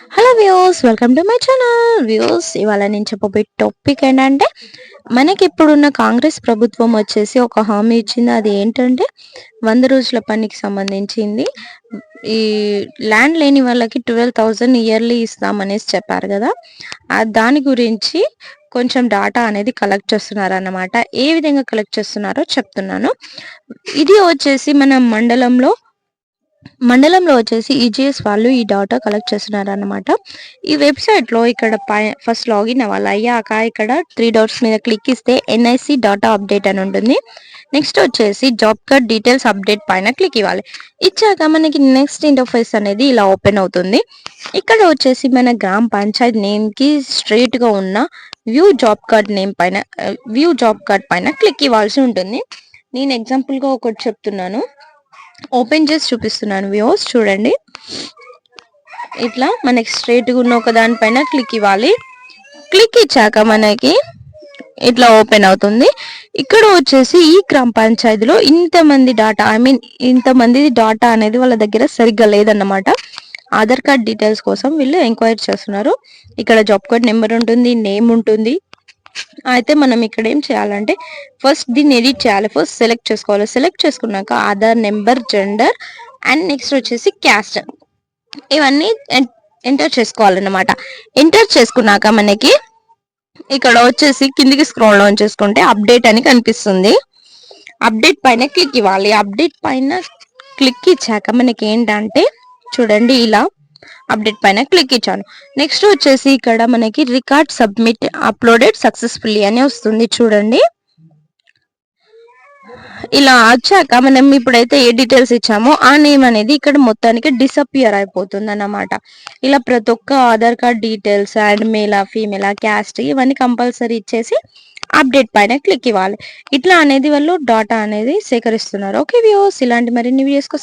Hello views, welcome to my channel. Views, ఇవాళ నేను చెప్పబోయే టాపిక్ ఏంటంటే, మనకి ఇప్పుడున్న కాంగ్రెస్ ప్రభుత్వం వచ్చేసి ఒక హామీ ఇచ్చింది. అది ఏంటంటే 100 రోజుల పనికి సంబంధించింది. ఈ ల్యాండ్ లేని వాళ్ళకి 12,000 ఇయర్లీ ఇస్తామనేసి చెప్పారు కదా. దాని గురించి కొంచెం డాటా అనేది కలెక్ట్ చేస్తున్నారన్నమాట. ఏ విధంగా కలెక్ట్ చేస్తున్నారో చెప్తున్నాను. ఇది వచ్చేసి మన మండలంలో వచ్చేసి ఈజీఎస్ వాళ్ళు ఈ డాటా కలెక్ట్ చేస్తున్నారన్నమాట. ఈ వెబ్సైట్లో ఇక్కడ ఫస్ట్ లాగిన్ అవ్వాలి. అయ్యాక ఇక్కడ 3 డాట్స్ మీద క్లిక్ ఇస్తే ఎన్ఐసి డాటా అప్డేట్ అని ఉంటుంది. నెక్స్ట్ వచ్చేసి జాబ్ కార్డ్ డీటెయిల్స్ అప్డేట్ పైన క్లిక్ ఇవ్వాలి. ఇచ్చాక మనకి నెక్స్ట్ ఇంటర్ఫేస్ అనేది ఇలా ఓపెన్ అవుతుంది. ఇక్కడ వచ్చేసి మన గ్రామ పంచాయత్ నేమ్కి స్ట్రైట్గా ఉన్న వ్యూ జాబ్ కార్డ్ పైన క్లిక్ ఇవ్వాల్సి ఉంటుంది. నేను ఎగ్జాంపుల్గా ఒకటి చెప్తున్నాను, ఓపెన్ చేసి చూపిస్తున్నాను. వ్యూస్ చూడండి, ఇట్లా మనకి స్ట్రైట్గా ఉన్న ఒక దానిపైన క్లిక్ ఇవ్వాలి. క్లిక్ ఇచ్చాక మనకి ఇట్లా ఓపెన్ అవుతుంది. ఇక్కడ వచ్చేసి ఈ గ్రామ పంచాయతీలో ఇంతమంది డాటా అనేది వాళ్ళ దగ్గర సరిగ్గా లేదన్నమాట. ఆధార్ కార్డ్ డీటెయిల్స్ కోసం వీళ్ళు ఎంక్వైరీ చేస్తున్నారు. ఇక్కడ జాబ్ కార్డ్ నెంబర్ ఉంటుంది, నేమ్ ఉంటుంది. అయితే మనం ఇక్కడ ఏం చేయాలంటే ఫస్ట్ దీన్ని ఎడిట్ చేయాలి. ఫస్ట్ సెలెక్ట్ చేసుకోవాలి. సెలెక్ట్ చేసుకున్నాక Aadhaar number, gender and next వచ్చేసి క్యాస్ట్, ఇవన్నీ ఎంటర్ చేసుకోవాలన్నమాట. ఎంటర్ చేసుకున్నాక మనకి ఇక్కడ వచ్చేసి కిందికి స్క్రోల్ డౌన్ చేసుకుంటే అప్డేట్ అని కనిపిస్తుంది. అప్డేట్ పైన క్లిక్ ఇవ్వాలి. అప్డేట్ పైన క్లిక్ ఇచ్చాక మనకి ఏంటంటే చూడండి, ఇలా అప్డేట్ పైన క్లిక్ ఇచ్చాను. నెక్స్ట్ వచ్చేసి ఇక్కడ మనకి రికార్డ్ సబ్మిట్ అప్లోడెడ్ సక్సెస్ఫుల్లీ అని వస్తుంది. చూడండి, ఇలా వచ్చాక మనం ఇప్పుడైతే ఏ డీటెయిల్స్ ఇచ్చామో ఆ నేమ్ అనేది ఇక్కడ మొత్తానికి డిసపియర్ అయిపోతుంది అన్నమాట. ఇలా ప్రతి ఒక్క ఆధార్ కార్డ్ డీటెయిల్స్ అండ్ మేలా ఫీమేలా క్యాస్ట్ ఇవన్నీ కంపల్సరీ ఇచ్చేసి అప్డేట్ పైన క్లిక్ ఇవ్వాలి. ఇట్లా అనేది వాళ్ళు డాటా అనేది సేకరిస్తున్నారు. ఓకే వ్యూస్, ఇలాంటి మరిన్ని వీడియోస్ కోసం